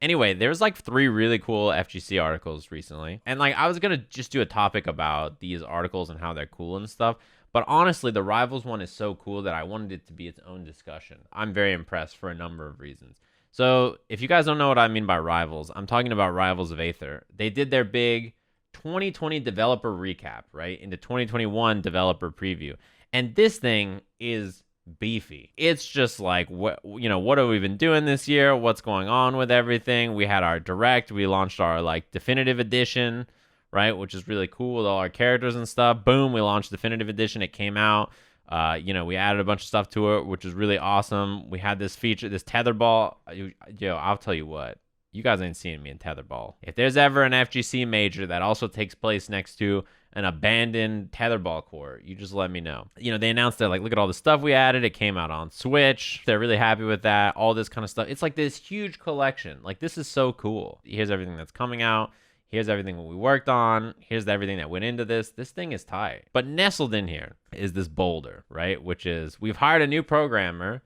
Anyway, there's like 3 really cool FGC articles recently. And like I was going to just do a topic about these articles and how they're cool and stuff. But honestly, the Rivals one is so cool that I wanted it to be its own discussion. I'm very impressed for a number of reasons. So if you guys don't know what I mean by Rivals, I'm talking about Rivals of Aether. They did their big 2020 developer recap, right? Into 2021 developer preview. And this thing is beefy. It's just like, what have we been doing this year? What's going on with everything? We had our direct, we launched our like definitive edition, right? Which is really cool with all our characters and stuff. Boom, we launched definitive edition. It came out. We added a bunch of stuff to it, which was really awesome. We had this feature, this tetherball. I'll tell you what. You guys ain't seen me in tetherball. If there's ever an FGC major that also takes place next to an abandoned tetherball court, you just let me know. They announced that, like, look at all the stuff we added. It came out on Switch. They're really happy with that. All this kind of stuff. It's like this huge collection. Like, this is so cool. Here's everything that's coming out. Here's everything we worked on. Here's everything that went into this. This thing is tight. But nestled in here is this boulder, right? Which is, we've hired a new programmer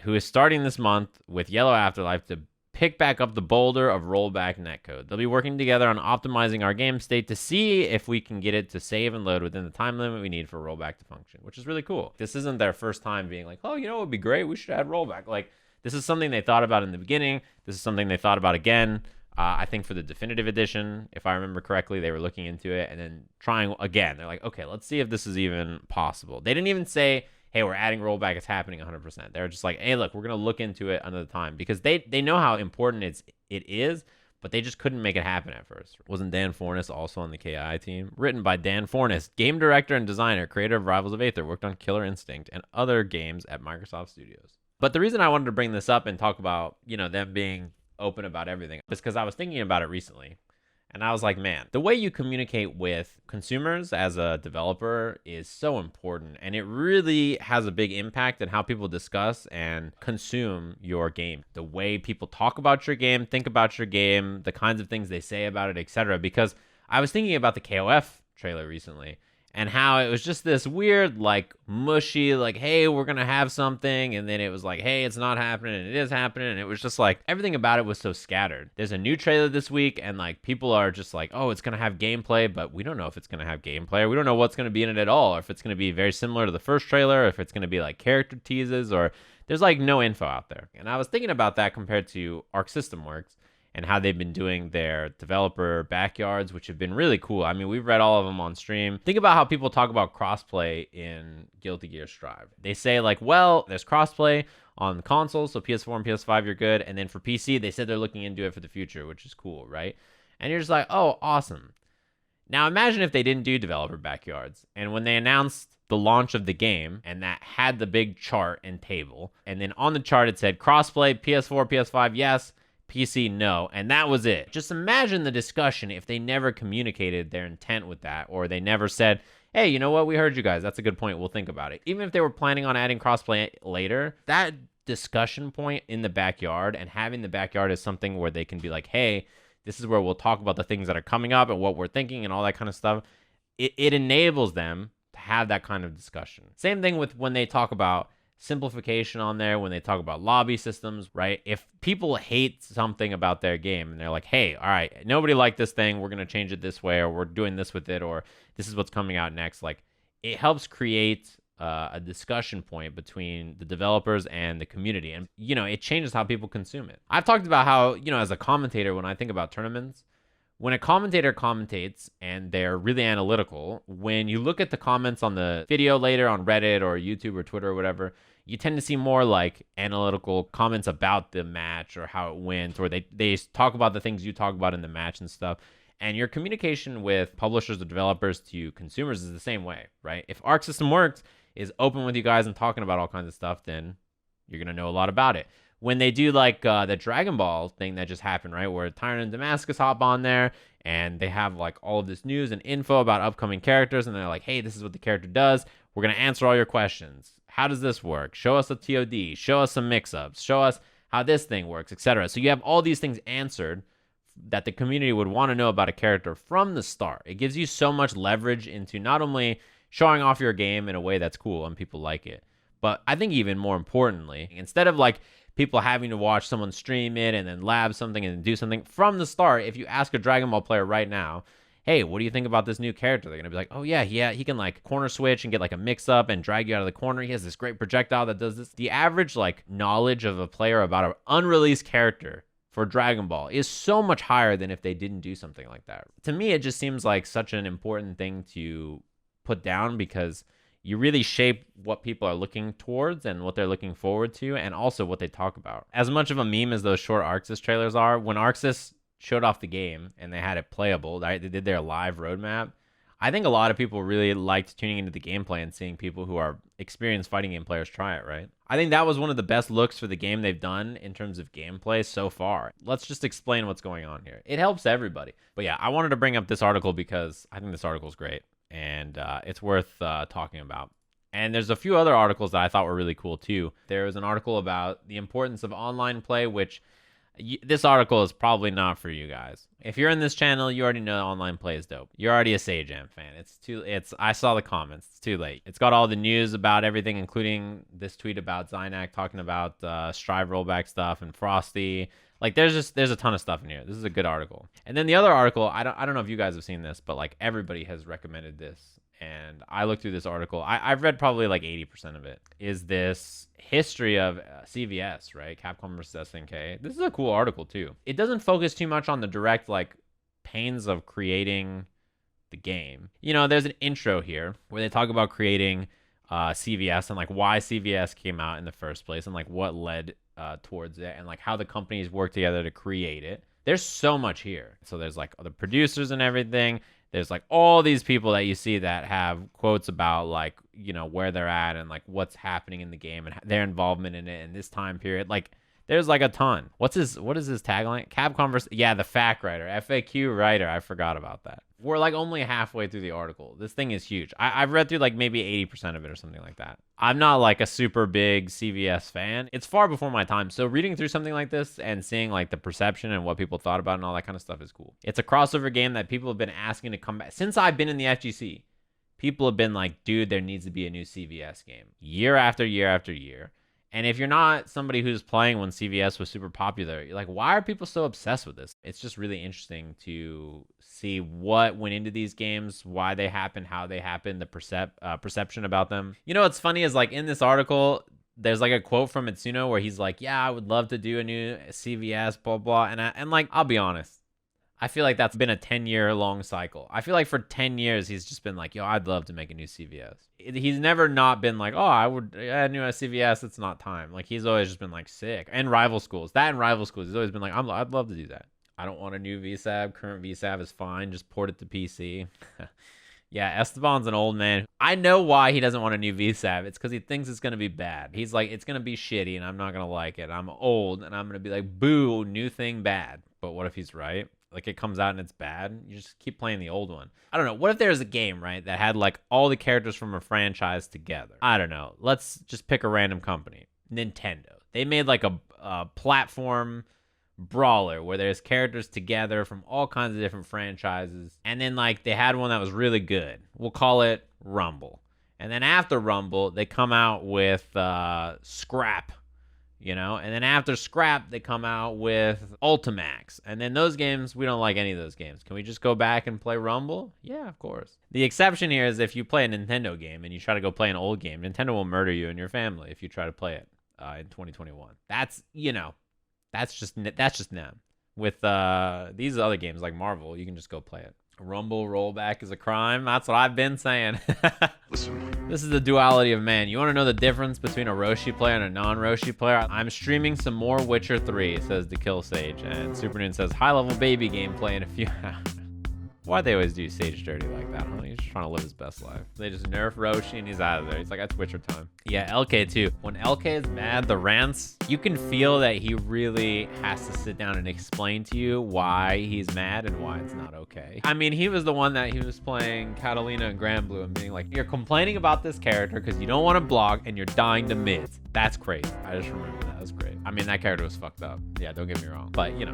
who is starting this month with Yellow Afterlife to pick back up the boulder of rollback netcode. They'll be working together on optimizing our game state to see if we can get it to save and load within the time limit we need for rollback to function, which is really cool. This isn't their first time being like, oh, it would be great. We should add rollback. Like, this is something they thought about in the beginning. This is something they thought about again. I think for the definitive edition, if I remember correctly, they were looking into it and then trying again. They're like, okay, let's see if this is even possible. They didn't even say, hey, we're adding rollback, it's happening 100%. They're just like, hey, look, we're going to look into it another time, because they know how important it is, but they just couldn't make it happen at first. Wasn't Dan Fornes also on the KI team? Written by Dan Fornes, game director and designer, creator of Rivals of Aether, worked on Killer Instinct and other games at Microsoft Studios. But the reason I wanted to bring this up and talk about, them being open about everything is because I was thinking about it recently. And I was like, man, the way you communicate with consumers as a developer is so important. And it really has a big impact on how people discuss and consume your game. The way people talk about your game, think about your game, the kinds of things they say about it, etc. Because I was thinking about the KOF trailer recently and how it was just this weird, like, mushy, like, hey, we're going to have something. And then it was like, hey, it's not happening, and it is happening. And it was just like, everything about it was so scattered. There's a new trailer this week, and, like, people are just like, oh, it's going to have gameplay, but we don't know if it's going to have gameplay, or we don't know what's going to be in it at all, or if it's going to be very similar to the first trailer, or if it's going to be, like, character teases, or there's, like, no info out there. And I was thinking about that compared to Arc System Works, and how they've been doing their developer backyards, which have been really cool. I mean, we've read all of them on stream. Think about how people talk about crossplay in Guilty Gear Strive. They say, like, well, there's crossplay on the console, so PS4 and PS5, you're good. And then for PC, they said they're looking into it for the future, which is cool, right? And you're just like, oh, awesome. Now, imagine if they didn't do developer backyards, and when they announced the launch of the game, and that had the big chart and table, and then on the chart it said crossplay, PS4, PS5, yes, PC, no, and that was it. Just imagine the discussion if they never communicated their intent with that, or they never said, hey, you know what, we heard you guys, that's a good point, we'll think about it. Even if they were planning on adding crossplay later, that discussion point in the backyard, and having the backyard as something where they can be like, hey, this is where we'll talk about the things that are coming up and what we're thinking and all that kind of stuff, it enables them to have that kind of discussion. Same thing with when they talk about simplification on there, when they talk about lobby systems, right? If people hate something about their game and they're like, hey, all right, nobody liked this thing, we're going to change it this way, or we're doing this with it, or this is what's coming out next, like, it helps create a discussion point between the developers and the community. And, it changes how people consume it. I've talked about how, as a commentator, when I think about tournaments, when a commentator commentates and they're really analytical, when you look at the comments on the video later on Reddit or YouTube or Twitter or whatever, you tend to see more like analytical comments about the match or how it went, or they talk about the things you talk about in the match and stuff. And your communication with publishers or developers to consumers is the same way, right? If Arc System Works is open with you guys and talking about all kinds of stuff, then you're going to know a lot about it. When they do like the Dragon Ball thing that just happened, right, where Tyrant and Damascus hop on there and they have like all of this news and info about upcoming characters, and they're like, hey, this is what the character does. We're going to answer all your questions. How does this work? Show us a TOD. Show us some mix-ups. Show us how this thing works, etc. So you have all these things answered that the community would want to know about a character from the start. It gives you so much leverage into not only showing off your game in a way that's cool and people like it, but I think even more importantly, instead of like people having to watch someone stream it and then lab something and do something from the start. If you ask a Dragon Ball player right now, hey, what do you think about this new character? They're going to be like, oh yeah, he can like corner switch and get like a mix up and drag you out of the corner. He has this great projectile that does this. The average like knowledge of a player about an unreleased character for Dragon Ball is so much higher than if they didn't do something like that. To me, it just seems like such an important thing to put down, because you really shape what people are looking towards and what they're looking forward to, and also what they talk about. As much of a meme as those short Arxis trailers are, when Arxis showed off the game and they had it playable, right? They did their live roadmap. I think a lot of people really liked tuning into the gameplay and seeing people who are experienced fighting game players try it, right? I think that was one of the best looks for the game they've done in terms of gameplay so far. Let's just explain what's going on here. It helps everybody. But yeah, I wanted to bring up this article because I think this article is great, and it's worth talking about. And there's a few other articles that I thought were really cool too. There was an article about the importance of online play, which this article is probably not for you guys. If you're in this channel, you already know online play is dope. You're already a Sajam fan. I saw the comments. It's too late. It's got all the news about everything, including this tweet about Zynak talking about Strive rollback stuff and Frosty. Like there's a ton of stuff in here. This is a good article. And then the other article, I don't know if you guys have seen this, but like everybody has recommended this. And I looked through this article. I've read probably like 80% of it. Is this history of CVS, right? Capcom versus SNK. This is a cool article too. It doesn't focus too much on the direct like pains of creating the game. You know, there's an intro here where they talk about creating CVS and like why CVS came out in the first place and like what led towards it and like how the companies work together to create it. There's so much here. So there's like the producers and everything. There's like all these people that you see that have quotes about like, you know, where they're at and like what's happening in the game and their involvement in it in this time period. Like there's like a ton. What is his tagline? Capcom versus, yeah, the FAQ writer, FAQ writer. I forgot about that. We're like only halfway through the article. This thing is huge. I've read through like maybe 80% of it or something like that. I'm not like a super big CVS fan. It's far before my time. So reading through something like this and seeing like the perception and what people thought about and all that kind of stuff is cool. It's a crossover game that people have been asking to come back. Since I've been in the FGC, people have been like, dude, there needs to be a new CVS game. Year after year after year. And if you're not somebody who's playing when CVS was super popular, you're like, why are people so obsessed with this? It's just really interesting to see what went into these games, why they happened, how they happened, the perception about them. You know what's funny is like in this article, there's like a quote from Itsuno where he's like, yeah, I would love to do a new CVS, blah, blah. And like, I'll be honest. I feel like that's been a 10-year long cycle. I feel like for 10 years, he's just been like, yo, I'd love to make a new CVS. He's never not been like, oh, I would add a new CVS. It's not time. Like, he's always just been like sick. And Rival Schools. He's always been like, I'd love to do that. I don't want a new VSAB. Current VSAB is fine. Just port it to PC. Yeah, Esteban's an old man. I know why he doesn't want a new VSAB. It's because he thinks it's going to be bad. He's like, it's going to be shitty, and I'm not going to like it. I'm old, and I'm going to be like, boo, new thing bad. But what if he's right? Like it comes out and it's bad, you just keep playing the old one. I don't know. What if there's a game, right, that had like all the characters from a franchise together? I don't know. Let's just pick a random company. Nintendo. They made like a platform brawler where there's characters together from all kinds of different franchises. And then like they had one that was really good. We'll call it Rumble. And then after Rumble, they come out with Scrap. You know, and then after Scrap, they come out with Ultimax. And then those games, we don't like any of those games. Can we just go back and play Rumble? Yeah, of course. The exception here is if you play a Nintendo game and you try to go play an old game, Nintendo will murder you and your family if you try to play it in 2021. That's, you know, that's just them. With these other games like Marvel, you can just go play it. Rumble rollback is a crime. That's what I've been saying. This is the duality of man. You want to know the difference between a Roshi player and a non-Roshi player? I'm streaming some more Witcher 3, says The Kill Sage. And Supernoon says, high-level baby gameplay in a few hours. Why'd they always do Sage dirty like that, huh? He's just trying to live his best life. They just nerf Roshi and he's out of there. He's like, that's Witcher time. Yeah, LK too. When LK is mad, the rants, you can feel that he really has to sit down and explain to you why he's mad and why it's not okay. I mean, he was the one that he was playing Catalina and Grand Blue and being like, you're complaining about this character because you don't want to block and you're dying to mids. That's crazy. I just remember that. That was great. I mean, that character was fucked up. Yeah, don't get me wrong. But, you know,